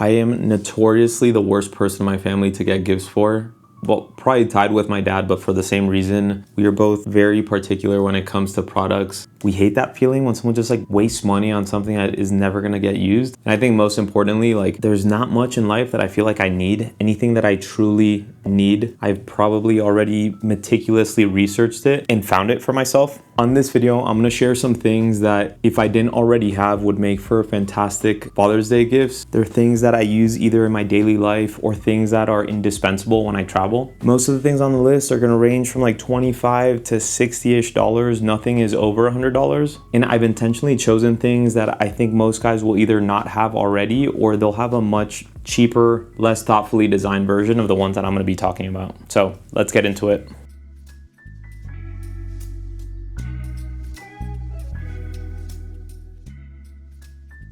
I am notoriously the worst person in my family to get gifts for. Well, probably tied with my dad, but for the same reason. We are both very particular when it comes to products. We hate that feeling when someone just like wastes money on something that is never gonna get used. And I think most importantly, like there's not much in life that I feel like I need. Anything that I truly need, I've probably already meticulously researched it and found it for myself. On this video, I'm gonna share some things that if I didn't already have would make for fantastic Father's Day gifts. They're things that I use either in my daily life or things that are indispensable when I travel. Most of the things on the list are gonna range from like $25 to $60-ish. Nothing is over $100. And I've intentionally chosen things that I think most guys will either not have already or they'll have a much cheaper, less thoughtfully designed version of the ones that I'm gonna be talking about. So let's get into it.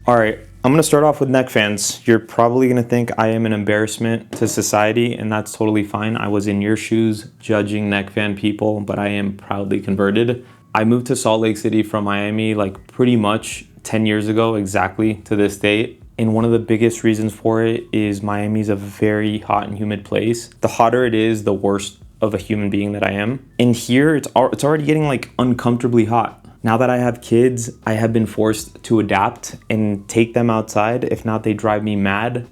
All right, I'm gonna start off with neck fans. You're probably gonna think I am an embarrassment to society, and that's totally fine. I was in your shoes judging neck fan people, but I am proudly converted. I moved to Salt Lake City from Miami like pretty much 10 years ago, exactly to this date. And one of the biggest reasons for it is Miami's a very hot and humid place. The hotter it is, the worse of a human being that I am. And here, it's already getting like uncomfortably hot. Now that I have kids, I have been forced to adapt and take them outside. If not, they drive me mad.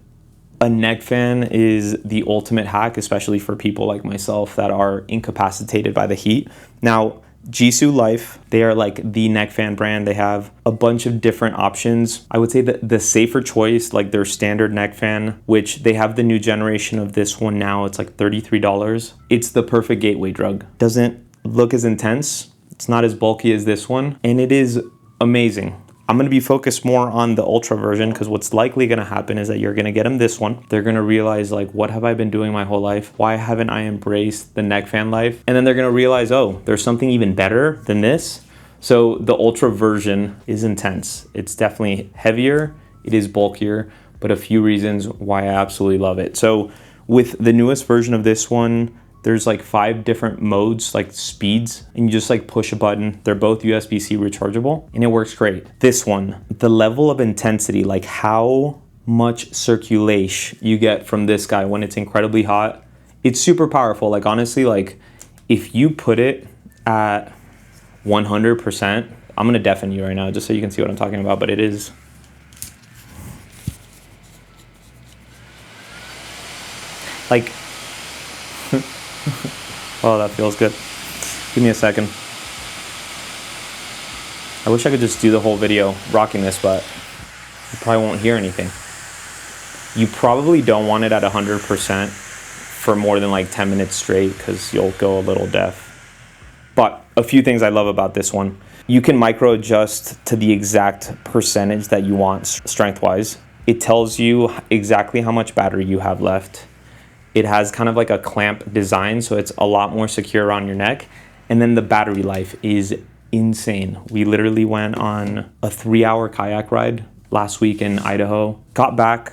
A neck fan is the ultimate hack, especially for people like myself that are incapacitated by the heat. Now, Jisulife, they are like the neck fan brand. They have a bunch of different options. I would say that the safer choice, like their standard neck fan, which they have the new generation of this one now, it's like $33. It's the perfect gateway drug. Doesn't look as intense. It's not as bulky as this one, and it is amazing. I'm gonna be focused more on the Ultra version because what's likely gonna happen is that you're gonna get them this one. They're gonna realize like, what have I been doing my whole life? Why haven't I embraced the neck fan life? And then they're gonna realize, oh, there's something even better than this. So the Ultra version is intense. It's definitely heavier, it is bulkier, but a few reasons why I absolutely love it. So with the newest version of this one, there's like 5 different modes, like speeds, and you just like push a button. They're both USB-C rechargeable, and it works great. This one, the level of intensity, like how much circulation you get from this guy when it's incredibly hot, it's super powerful. Like honestly, like if you put it at 100%, I'm gonna deafen you right now just so you can see what I'm talking about, but it is. Like, oh, that feels good. Give me a second. I wish I could just do the whole video rocking this, but you probably won't hear anything. You probably don't want it at 100% for more than like 10 minutes straight because you'll go a little deaf. But a few things I love about this one. You can micro adjust to the exact percentage that you want strength-wise. It tells you exactly how much battery you have left. It has kind of like a clamp design, so it's a lot more secure around your neck. And then the battery life is insane. We literally went on a 3-hour kayak ride last week in Idaho. Got back,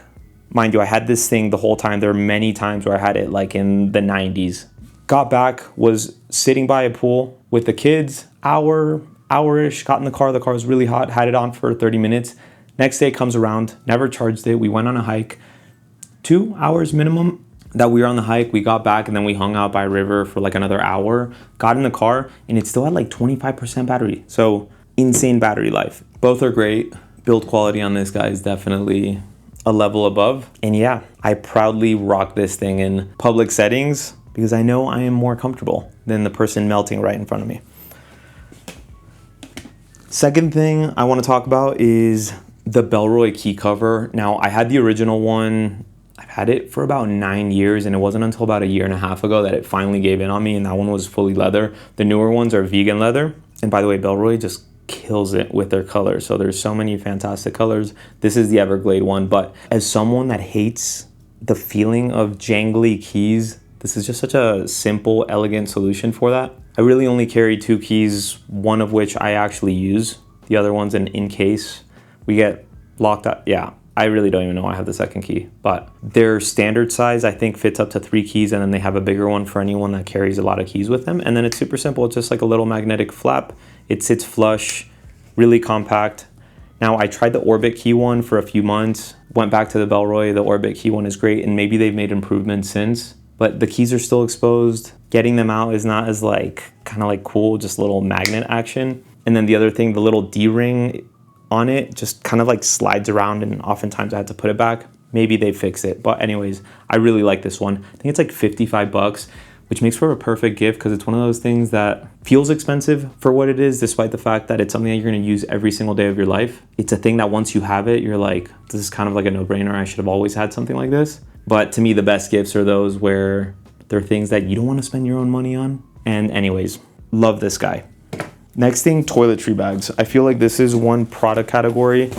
mind you, I had this thing the whole time. There are many times where I had it like in the 90s. Got back, was sitting by a pool with the kids, hour-ish, got in the car was really hot, had it on for 30 minutes. Next day comes around, never charged it. We went on a hike, 2 hours minimum that we were on the hike. We got back and then we hung out by a river for like another hour, got in the car, and it still had like 25% battery. So insane battery life. Both are great. Build quality on this guy is definitely a level above. And yeah, I proudly rock this thing in public settings because I know I am more comfortable than the person melting right in front of me. Second thing I want to talk about is the bellroy key cover. Now, I had the original one. I've had it for about 9 years, and it wasn't until about 1.5 years ago that it finally gave in on me, and that one was fully leather. The newer ones are vegan leather. And by the way, bellroy just kills it with their colors. So there's so many fantastic colors. This is the Everglade one, but as someone that hates the feeling of jangly keys, this is just such a simple, elegant solution for that. I really only carry 2 keys, one of which I actually use. The other one's an in case. We get locked up. Yeah, I really don't even know I have the second key, but their standard size, I think, fits up to 3 keys, and then they have a bigger one for anyone that carries a lot of keys with them. And then it's super simple. It's just like a little magnetic flap. It sits flush, really compact. Now, I tried the Orbit key one for a few months, went back to the Bellroy. The Orbit key one is great, and maybe they've made improvements since, but the keys are still exposed. Getting them out is not as like, kind of like cool, just little magnet action. And then the other thing, the little D-ring on it just kind of like slides around, and oftentimes I had to put it back. Maybe they fix it, but anyways, I really like this one. I think it's like 55 bucks, which makes for a perfect gift because it's one of those things that feels expensive for what it is, despite the fact that it's something that you're gonna use every single day of your life. It's a thing that once you have it, you're like, this is kind of like a no-brainer. I should have always had something like this. But to me, the best gifts are those where they're things that you don't wanna spend your own money on. And anyways, love this guy. Next thing, toiletry bags. I feel like this is one product category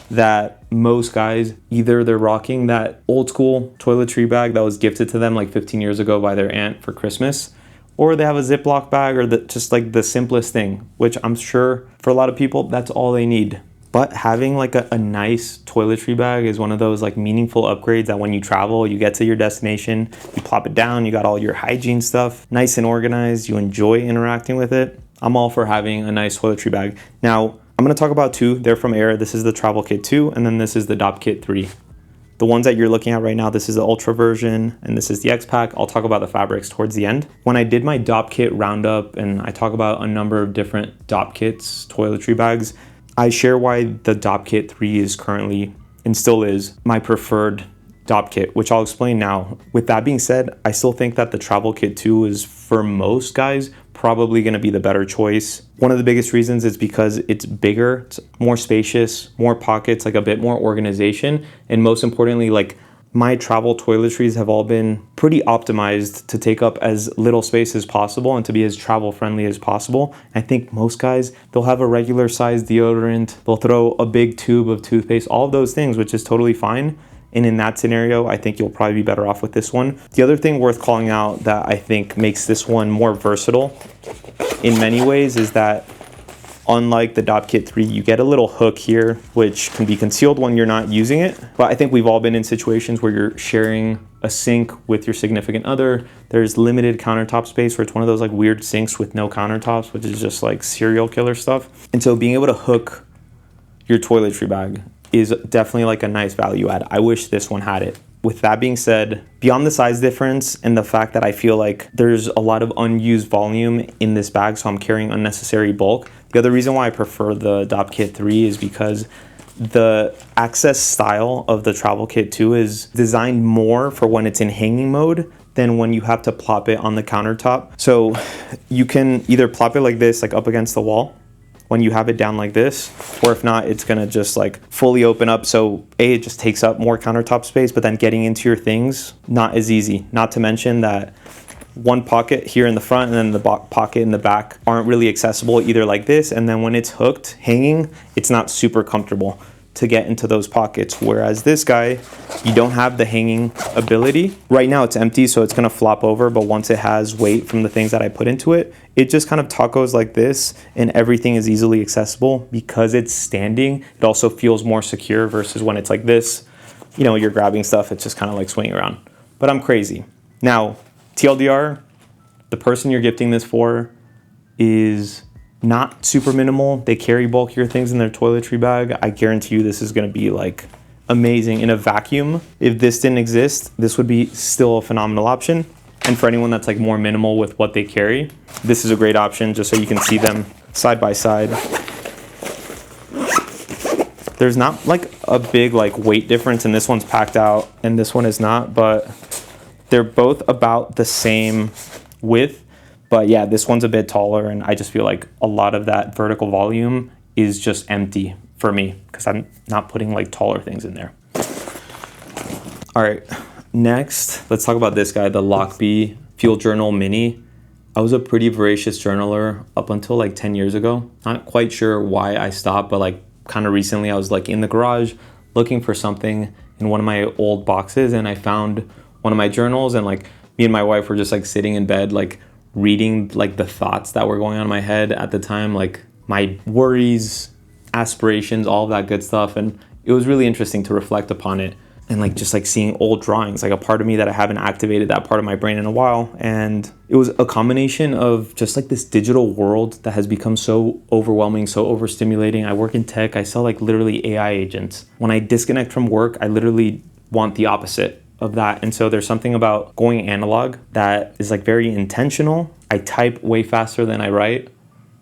that most guys, either they're rocking that old school toiletry bag that was gifted to them like 15 years ago by their aunt for Christmas, or they have a Ziploc bag, or just like the simplest thing, which I'm sure for a lot of people, that's all they need. But having like a nice toiletry bag is one of those like meaningful upgrades that when you travel, you get to your destination, you plop it down, you got all your hygiene stuff nice and organized, you enjoy interacting with it. I'm all for having a nice toiletry bag. Now, I'm gonna talk about two. They're from Air. This is the Travel Kit 2, and then this is the Dop Kit 3. The ones that you're looking at right now, this is the Ultra version, and this is the X-Pack. I'll talk about the fabrics towards the end. When I did my Dop Kit roundup, and I talk about a number of different Dop Kits, toiletry bags, I share why the Dop Kit 3 is currently, and still is, my preferred Dop Kit, which I'll explain now. With that being said, I still think that the Travel Kit 2 is, for most guys, probably gonna be the better choice. One of the biggest reasons is because it's bigger, it's more spacious, more pockets, like a bit more organization. And most importantly, like my travel toiletries have all been pretty optimized to take up as little space as possible and to be as travel friendly as possible. I think most guys, they'll have a regular size deodorant, they'll throw a big tube of toothpaste, all of those things, which is totally fine. And in that scenario, I think you'll probably be better off with this one. The other thing worth calling out that I think makes this one more versatile in many ways is that unlike the Dop Kit 3, you get a little hook here, which can be concealed when you're not using it. But I think we've all been in situations where you're sharing a sink with your significant other. There's limited countertop space, where it's one of those like weird sinks with no countertops, which is just like serial killer stuff. And so being able to hook your toiletry bag is definitely like a nice value add. I wish this one had it. With that being said, beyond the size difference and the fact that I feel like there's a lot of unused volume in this bag, so I'm carrying unnecessary bulk. The other reason why I prefer the Dop Kit 3 is because the access style of the Travel Kit 2 is designed more for when it's in hanging mode than when you have to plop it on the countertop. So you can either plop it like this, like up against the wall, when you have it down like this, or if not, it's gonna just like fully open up. So it just takes up more countertop space, but then getting into your things, not as easy. Not to mention that one pocket here in the front and then the pocket in the back aren't really accessible either like this. And then when it's hooked, hanging, it's not super comfortable to get into those pockets. Whereas this guy, you don't have the hanging ability. Right now it's empty, so it's gonna flop over, but once it has weight from the things that I put into it, it just kind of tacos like this and everything is easily accessible. Because it's standing, it also feels more secure versus when it's like this, you know, you're grabbing stuff, it's just kind of like swinging around. But I'm crazy. Now, TLDR, the person you're gifting this for is not super minimal. They carry bulkier things in their toiletry bag. I guarantee you this is gonna be like amazing in a vacuum. If this didn't exist, this would be still a phenomenal option. And for anyone that's like more minimal with what they carry, this is a great option just so you can see them side by side. There's not like a big like weight difference, and this one's packed out and this one is not, but they're both about the same width. But yeah, this one's a bit taller, and I just feel like a lot of that vertical volume is just empty for me because I'm not putting like taller things in there. All right, next, let's talk about this guy, the Lochby Field Journal Mini. I was a pretty voracious journaler up until like 10 years ago. Not quite sure why I stopped, but like kind of recently I was like in the garage looking for something in one of my old boxes, and I found one of my journals, and like me and my wife were just like sitting in bed, like reading like the thoughts that were going on in my head at the time, like my worries, aspirations, all of that good stuff. And it was really interesting to reflect upon it. and like just like seeing old drawings, like a part of me that I haven't activated that part of my brain in a while. And it was a combination of just like this digital world that has become so overwhelming, so overstimulating. I work in tech. I sell like literally AI agents. When I disconnect from work, I literally want the opposite of that. And so there's something about going analog that is like very intentional. I type way faster than I write.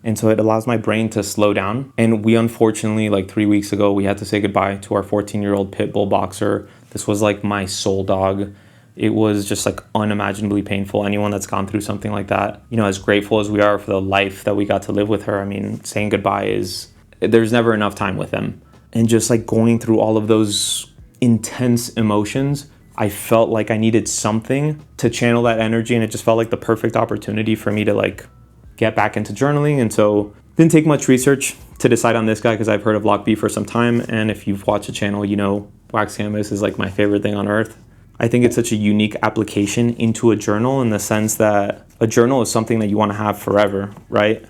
And so it allows my brain to slow down. And we unfortunately, like 3 weeks ago, we had to say goodbye to our 14-year-old pit bull boxer. This was like my soul dog. It was just like unimaginably painful. Anyone that's gone through something like that, you know, as grateful as we are for the life that we got to live with her, I mean, saying goodbye there's never enough time with them. And just like going through all of those intense emotions, I felt like I needed something to channel that energy. And it just felt like the perfect opportunity for me to like get back into journaling. And so didn't take much research to decide on this guy because I've heard of lochby for some time. And if you've watched the channel, you know, wax canvas is like my favorite thing on earth. I think it's such a unique application into a journal in the sense that a journal is something that you want to have forever, right?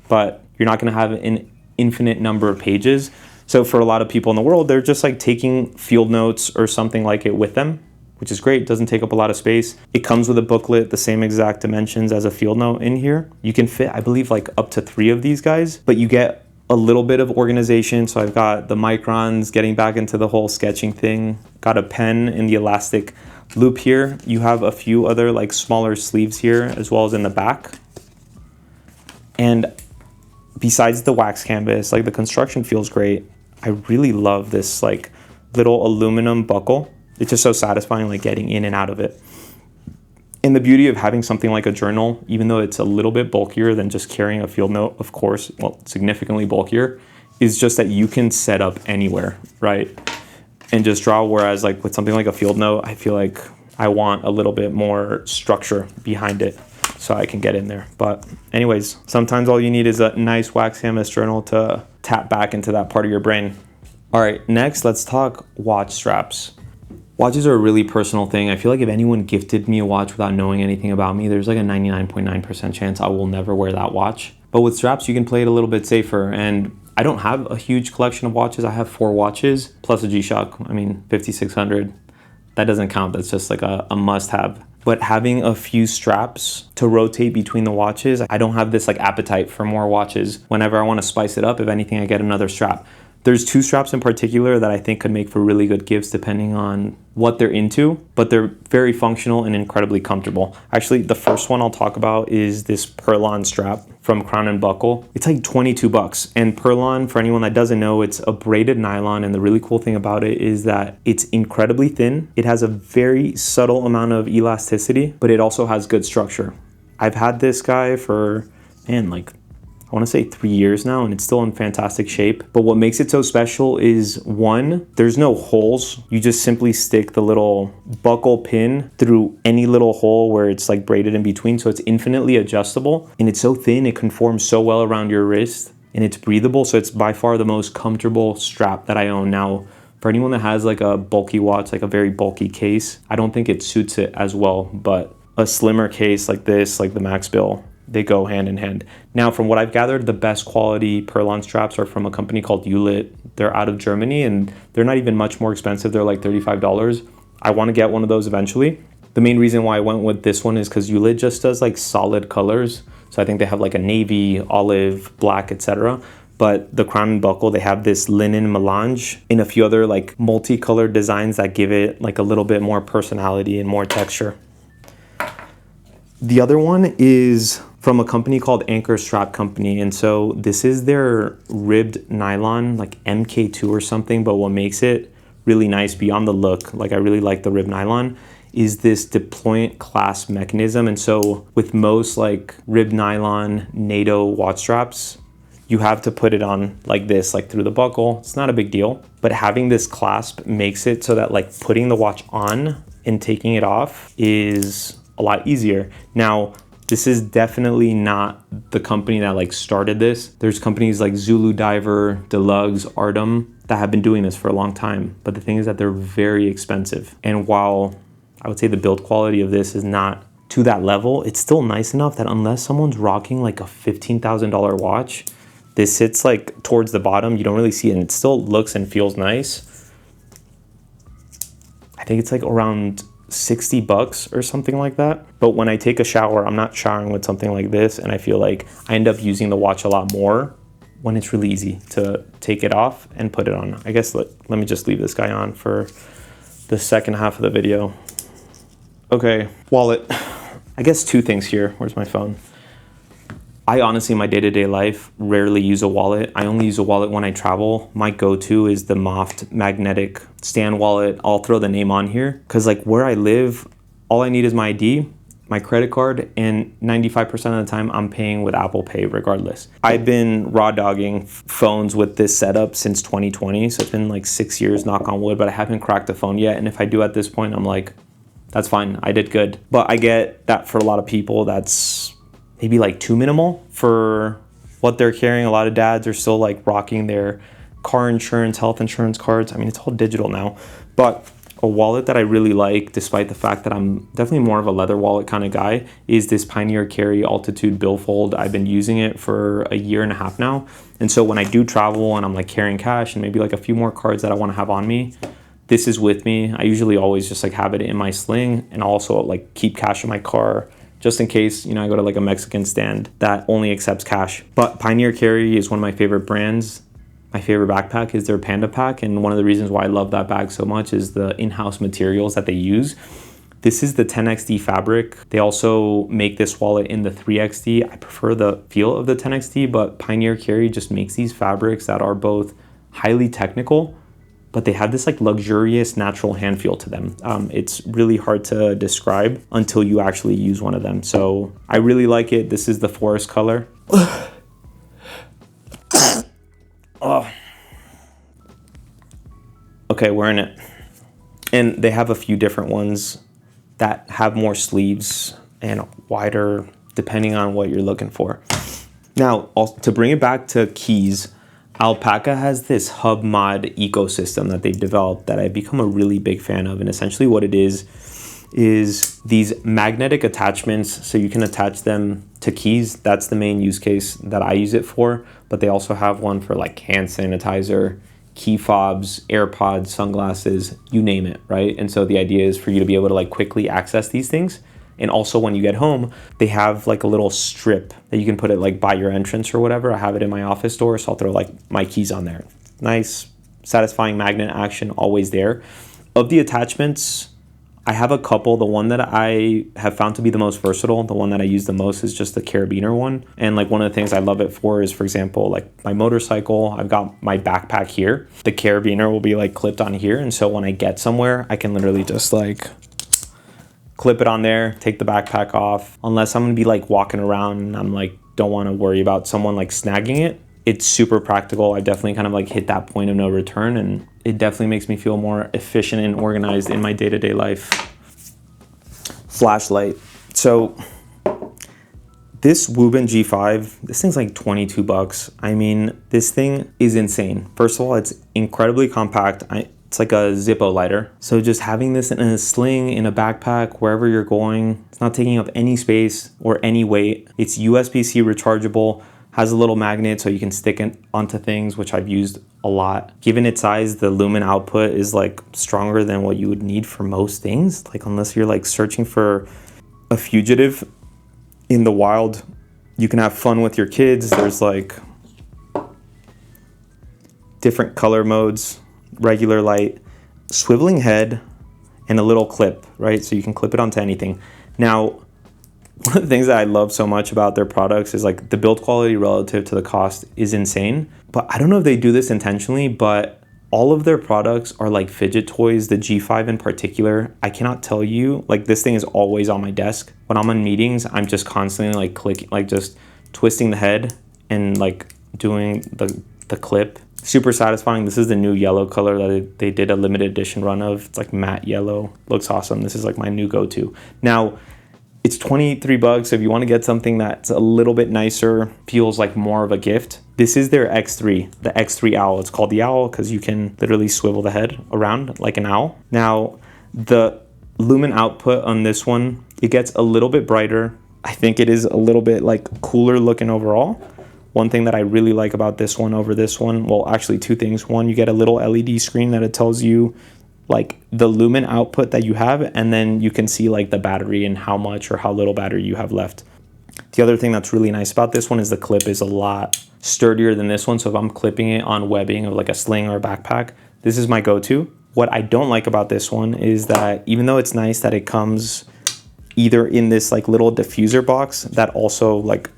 But you're not going to have an infinite number of pages. So for a lot of people in the world, they're just like taking field notes or something like it with them, which is great. It doesn't take up a lot of space. It comes with a booklet, the same exact dimensions as a field note in here. You can fit, I believe, like up to 3 of these guys, but you get a little bit of organization. So I've got the microns, getting back into the whole sketching thing. Got a pen in the elastic loop here. You have a few other like smaller sleeves here as well as in the back. And besides the wax canvas, like the construction feels great. I really love this like little aluminum buckle. It's just so satisfying, like getting in and out of it. And the beauty of having something like a journal, even though it's a little bit bulkier than just carrying a field note, of course, well, significantly bulkier, is just that you can set up anywhere, right? And just draw. Whereas like with something like a field note, I feel like I want a little bit more structure behind it so I can get in there. But anyways, sometimes all you need is a nice wax canvas journal to tap back into that part of your brain. All right, next, let's talk watch straps. Watches are a really personal thing. I feel like if anyone gifted me a watch without knowing anything about me, there's like a 99.9% chance I will never wear that watch. But with straps, you can play it a little bit safer. And I don't have a huge collection of watches. I have 4 watches plus a G-Shock. I mean, 5600. That doesn't count. That's just like a must-have. But having a few straps to rotate between the watches, I don't have this like appetite for more watches. Whenever I want to spice it up, if anything, I get another strap. There's 2 straps in particular that I think could make for really good gifts depending on what they're into, but they're very functional and incredibly comfortable. Actually, the first one I'll talk about is this perlon strap from Crown & Buckle. It's like 22 bucks. And perlon, for anyone that doesn't know, it's a braided nylon. And the really cool thing about it is that it's incredibly thin. It has a very subtle amount of elasticity, but it also has good structure. I've had this guy for, man, like I want to say 3 years now, and it's still in fantastic shape. But what makes it so special is 1, there's no holes. You just simply stick the little buckle pin through any little hole where it's like braided in between. So it's infinitely adjustable, and it's so thin, it conforms so well around your wrist, and it's breathable. So it's by far the most comfortable strap that I own. Now, for anyone that has like a bulky watch, like a very bulky case, I don't think it suits it as well, but a slimmer case like this, like the Max Bill, they go hand in hand. Now, from what I've gathered, the best quality perlon straps are from a company called Ulit. They're out of Germany, and they're not even much more expensive. They're like $35. I want to get one of those eventually. The main reason why I went with this one is because Ulit just does like solid colors. So I think they have like a navy, olive, black, etc. But the Crown & Buckle, they have this linen melange and a few other like multicolored designs that give it like a little bit more personality and more texture. The other one is from a company called Anchor Strap Company. And so this is their ribbed nylon, like MK2 or something. But what makes it really nice beyond the look, like I really like the ribbed nylon, is this deployant clasp mechanism. And so with most like ribbed nylon NATO watch straps, you have to put it on like this, like through the buckle. It's not a big deal, but having this clasp makes it so that like putting the watch on and taking it off is a lot easier. Now, this is definitely not the company that like started this. There's companies like Zulu Diver, Deluxe, Artem that have been doing this for a long time. But the thing is that they're very expensive. And while I would say the build quality of this is not to that level, it's still nice enough that unless someone's rocking like a $15,000 watch, this sits like towards the bottom. You don't really see it, and it still looks and feels nice. I think it's like around $60 or something like that. But when I take a shower, I'm not showering with something like this, and I feel like I end up using the watch a lot more when it's really easy to take it off and put it on. I guess let me just leave this guy on for the second half of the video. Okay, wallet. I guess two things here. Where's my phone? I honestly, in my day-to-day life, rarely use a wallet. I only use a wallet when I travel. My go-to is the Moft magnetic stand wallet. I'll throw the name on here because like where I live, all I need is my ID, my credit card, and 95% of the time I'm paying with Apple Pay regardless. I've been raw dogging phones with this setup since 2020. So it's been like 6 years, knock on wood, but I haven't cracked a phone yet. And if I do at this point, I'm like, that's fine, I did good. But I get that for a lot of people, that's maybe like too minimal for what they're carrying. A lot of dads are still like rocking their car insurance, health insurance cards. I mean, it's all digital now. But a wallet that I really like, despite the fact that I'm definitely more of a leather wallet kind of guy, is this Pioneer Carry Altitude billfold. I've been using it for a year and a half now. And so when I do travel and I'm like carrying cash and maybe like a few more cards that I want to have on me, this is with me. I usually always just like have it in my sling, and also like keep cash in my car just in case, you know, I go to like a Mexican stand that only accepts cash. But Pioneer Carry is one of my favorite brands. My favorite backpack is their Panda Pack, and one of the reasons why I love that bag so much is the in-house materials that they use. This is the 10XD fabric. They also make this wallet in the 3XD. I prefer the feel of the 10XD, but Pioneer Carry just makes these fabrics that are both highly technical, but they have this like luxurious natural hand feel to them. It's really hard to describe until you actually use one of them. So I really like it. This is the forest color. Oh. Okay, we're in it. And they have a few different ones that have more sleeves and wider, depending on what you're looking for. Now, to bring it back to keys, Alpaka has this hub mod ecosystem that they've developed that I've become a really big fan of. And essentially what it is these magnetic attachments, so you can attach them to keys. That's the main use case that I use it for, but they also have one for like hand sanitizer, key fobs, AirPods, sunglasses, you name it, right? And so the idea is for you to be able to like quickly access these things. And also when you get home, they have like a little strip that you can put it like by your entrance or whatever. I have it in my office door, so I'll throw like my keys on there. Nice, satisfying magnet action, always there. Of the attachments, I have a couple. The one that I have found to be the most versatile, the one that I use the most, is just the carabiner one. And like one of the things I love it for is, for example, like my motorcycle, I've got my backpack here. The carabiner will be like clipped on here. And so when I get somewhere, I can literally just like clip it on there, take the backpack off. Unless I'm gonna be like walking around and I'm like, don't wanna worry about someone like snagging it. It's super practical. I definitely kind of like hit that point of no return, and it definitely makes me feel more efficient and organized in my day-to-day life. Flashlight. So this wuben G5, this thing's like 22 bucks. I mean, this thing is insane. First of all, it's incredibly compact. It's like a Zippo lighter. So just having this in a sling, in a backpack, wherever you're going, it's not taking up any space or any weight. It's USB-C rechargeable, has a little magnet so you can stick it onto things, which I've used a lot. Given its size, the lumen output is like stronger than what you would need for most things. Like unless you're like searching for a fugitive in the wild, you can have fun with your kids. There's like different color modes, regular light, swiveling head, and a little clip, right? So you can clip it onto anything. Now, one of the things that I love so much about their products is like the build quality relative to the cost is insane. But I don't know if they do this intentionally, but all of their products are like fidget toys. The G5 in particular, I cannot tell you, like this thing is always on my desk. When I'm in meetings, I'm just constantly like clicking, like just twisting the head and like doing the clip. Super satisfying. This is the new yellow color that they did a limited edition run of. It's like matte yellow, looks awesome. This is like my new go-to. Now, it's 23 bucks. If you want to get something that's a little bit nicer, feels like more of a gift. This is their X3, the X3 Owl. It's called the Owl because you can literally swivel the head around like an owl. Now, the lumen output on this one, it gets a little bit brighter. I think it is a little bit like cooler looking overall. One thing that I really like about this one over this one, well, actually two things. One, you get a little LED screen that it tells you like the lumen output that you have, and then you can see like the battery and how much or how little battery you have left. The other thing that's really nice about this one is the clip is a lot sturdier than this one. So if I'm clipping it on webbing of like a sling or a backpack, this is my go-to. What I don't like about this one is that even though it's nice that it comes either in this like little diffuser box that also like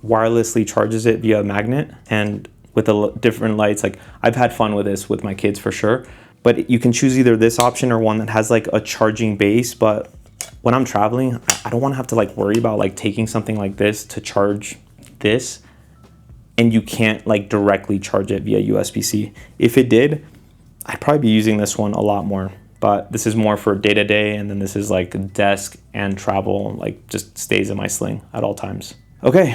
wirelessly charges it via magnet and with the different lights, like I've had fun with this with my kids for sure, but you can choose either this option or one that has like a charging base. But when I'm traveling, I don't want to have to like worry about like taking something like this to charge this, and you can't like directly charge it via USB-C. If it did, I'd probably be using this one a lot more, but this is more for day-to-day, and then this is like desk and travel, like just stays in my sling at all times. Okay,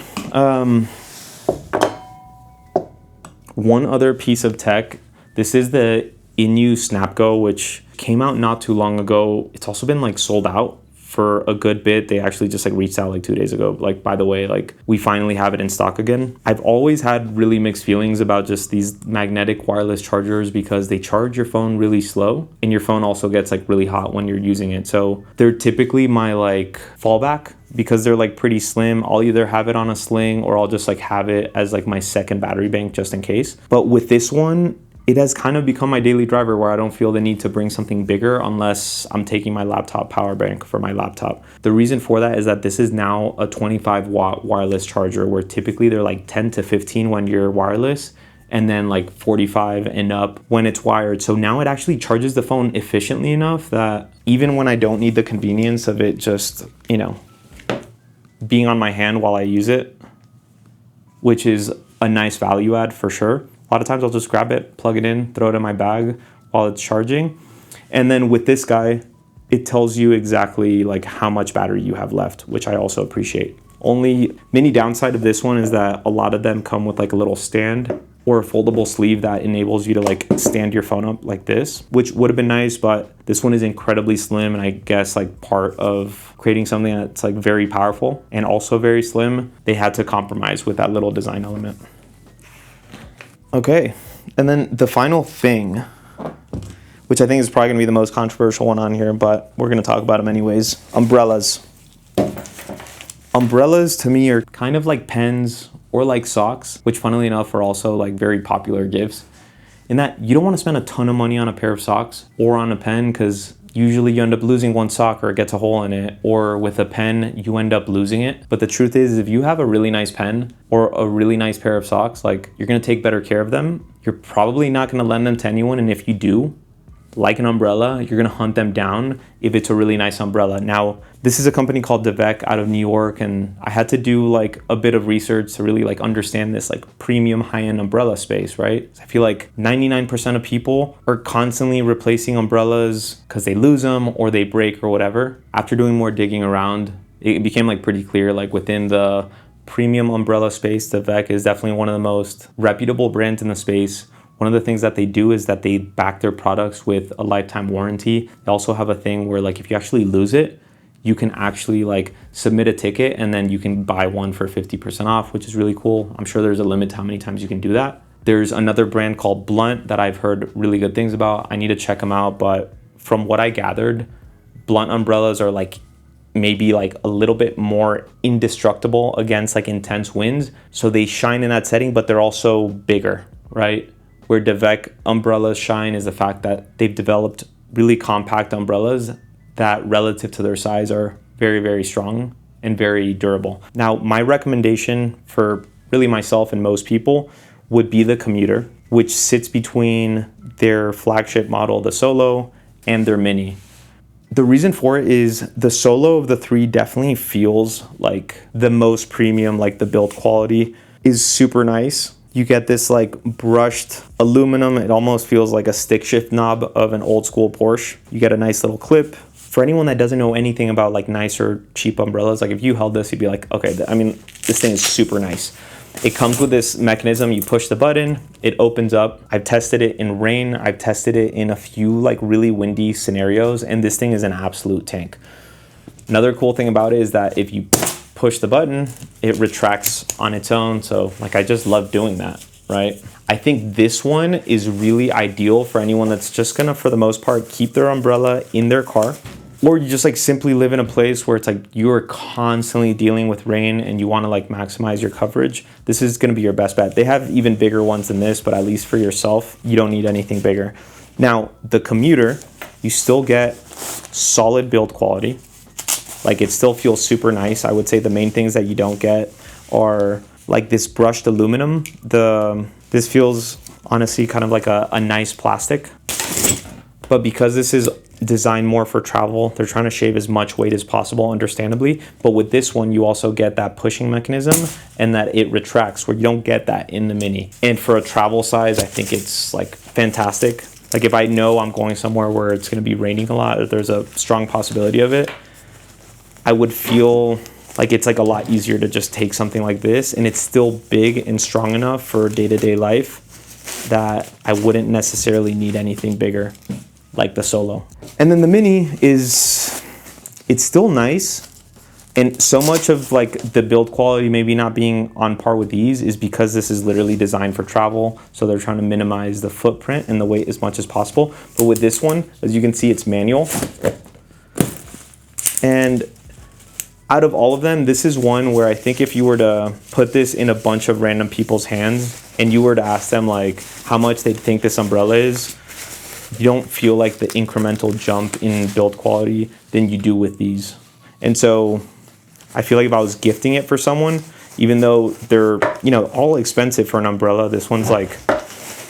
one other piece of tech. This is the iniu snapgo, which came out not too long ago. It's also been like sold out for a good bit. They actually just like reached out like 2 days ago. Like, by the way, like we finally have it in stock again. I've always had really mixed feelings about just these magnetic wireless chargers because they charge your phone really slow, and your phone also gets like really hot when you're using it. So they're typically my like fallback because they're like pretty slim. I'll either have it on a sling or I'll just like have it as like my second battery bank just in case. But with this one, it has kind of become my daily driver where I don't feel the need to bring something bigger unless I'm taking my laptop power bank for my laptop. The reason for that is that this is now a 25-watt wireless charger, where typically they're like 10 to 15 when you're wireless, and then like 45 and up when it's wired. So now it actually charges the phone efficiently enough that even when I don't need the convenience of it just, you know, being on my hand while I use it, which is a nice value add for sure. A lot of times I'll just grab it, plug it in, throw it in my bag while it's charging. And then with this guy, it tells you exactly like how much battery you have left, which I also appreciate. Only mini downside of this one is that a lot of them come with like a little stand or a foldable sleeve that enables you to like stand your phone up like this, which would have been nice, but this one is incredibly slim. And I guess like part of creating something that's like very powerful and also very slim, they had to compromise with that little design element. Okay, and then the final thing, which I think is probably gonna be the most controversial one on here, but we're gonna talk about them anyways. Umbrellas. Umbrellas to me are kind of like pens or like socks, which funnily enough are also like very popular gifts, in that you don't wanna spend a ton of money on a pair of socks or on a pen, because usually you end up losing one sock or it gets a hole in it, or with a pen, you end up losing it. But the truth is, if you have a really nice pen or a really nice pair of socks, like you're gonna take better care of them. You're probably not gonna lend them to anyone. And if you do, like an umbrella, you're gonna hunt them down if it's a really nice umbrella. Now, this is a company called Davek out of New York, and I had to do like a bit of research to really like understand this like premium high-end umbrella space, right? I feel like 99% of people are constantly replacing umbrellas because they lose them or they break or whatever. After doing more digging around, it became like pretty clear, like within the premium umbrella space, Davek is definitely one of the most reputable brands in the space. One of the things that they do is that they back their products with a lifetime warranty. They also have a thing where like if you actually lose it, you can actually like submit a ticket and then you can buy one for 50% off, which is really cool. I'm sure there's a limit to how many times you can do that. There's another brand called Blunt that I've heard really good things about. I need to check them out, but from what I gathered, Blunt umbrellas are like maybe like a little bit more indestructible against like intense winds. So they shine in that setting, but they're also bigger, right? Where Davek umbrellas shine is the fact that they've developed really compact umbrellas that relative to their size are very, very strong and very durable. Now, my recommendation for really myself and most people would be the Commuter, which sits between their flagship model, the Solo, and their Mini. The reason for it is the Solo of the three definitely feels like the most premium, like the build quality is super nice. You get this like brushed aluminum. It almost feels like a stick shift knob of an old school Porsche. You get a nice little clip. For anyone that doesn't know anything about like nice or cheap umbrellas, like if you held this, you'd be like, okay, I mean, this thing is super nice. It comes with this mechanism. You push the button, it opens up. I've tested it in rain. I've tested it in a few like really windy scenarios, and this thing is an absolute tank. Another cool thing about it is that if you push the button, it retracts on its own. So like, I just love doing that. right? I think this one is really ideal for anyone that's just gonna, for the most part, keep their umbrella in their car, or you just like simply live in a place where it's like you're constantly dealing with rain and you wanna like maximize your coverage. This is gonna be your best bet. They have even bigger ones than this, but at least for yourself, you don't need anything bigger. Now, the commuter, you still get solid build quality. Like it still feels super nice. I would say the main things that you don't get are like this brushed aluminum. This feels honestly kind of like a nice plastic, but because this is designed more for travel, they're trying to shave as much weight as possible, understandably. But with this one, you also get that pushing mechanism and that it retracts, where you don't get that in the Mini. And for a travel size, I think it's like fantastic. Like if I know I'm going somewhere where it's going to be raining a lot, or there's a strong possibility of it, I would feel like it's like a lot easier to just take something like this, and it's still big and strong enough for day-to-day life that I wouldn't necessarily need anything bigger like the Solo. And then the Mini it's still nice, and so much of like the build quality maybe not being on par with these is because this is literally designed for travel, so they're trying to minimize the footprint and the weight as much as possible. But with this one, as you can see, it's manual, and out of all of them, this is one where I think if you were to put this in a bunch of random people's hands and you were to ask them like how much they think this umbrella is, you don't feel like the incremental jump in build quality than you do with these. And so I feel like if I was gifting it for someone, even though they're, you know, all expensive for an umbrella, this one's like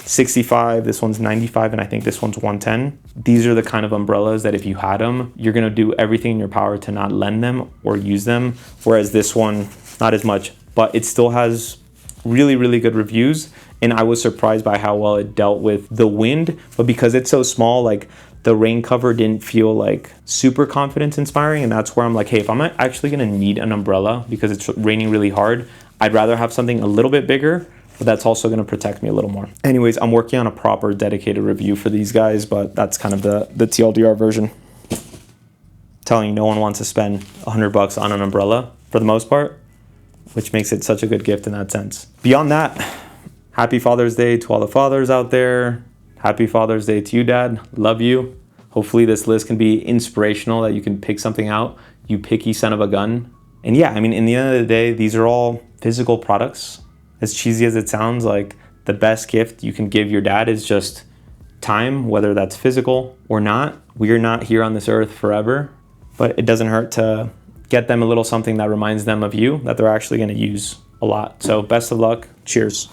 65, this one's 95, and I think this one's 110. These are the kind of umbrellas that if you had them, you're gonna do everything in your power to not lend them or use them. Whereas this one, not as much, but it still has really, really good reviews. And I was surprised by how well it dealt with the wind, but because it's so small, like the rain cover didn't feel like super confidence inspiring. And that's where I'm like, hey, if I'm actually gonna need an umbrella because it's raining really hard, I'd rather have something a little bit bigger, but that's also going to protect me a little more. Anyways, I'm working on a proper dedicated review for these guys, but that's kind of the TLDR version. Telling you, no one wants to spend $100 on an umbrella for the most part, which makes it such a good gift in that sense. Beyond that, happy Father's Day to all the fathers out there. Happy Father's Day to you, Dad. Love you. Hopefully this list can be inspirational, that you can pick something out, you picky son of a gun. And yeah, I mean, in the end of the day, these are all physical products. As cheesy as it sounds, like the best gift you can give your dad is just time, whether that's physical or not. We are not here on this earth forever, but it doesn't hurt to get them a little something that reminds them of you that they're actually going to use a lot. So best of luck. Cheers.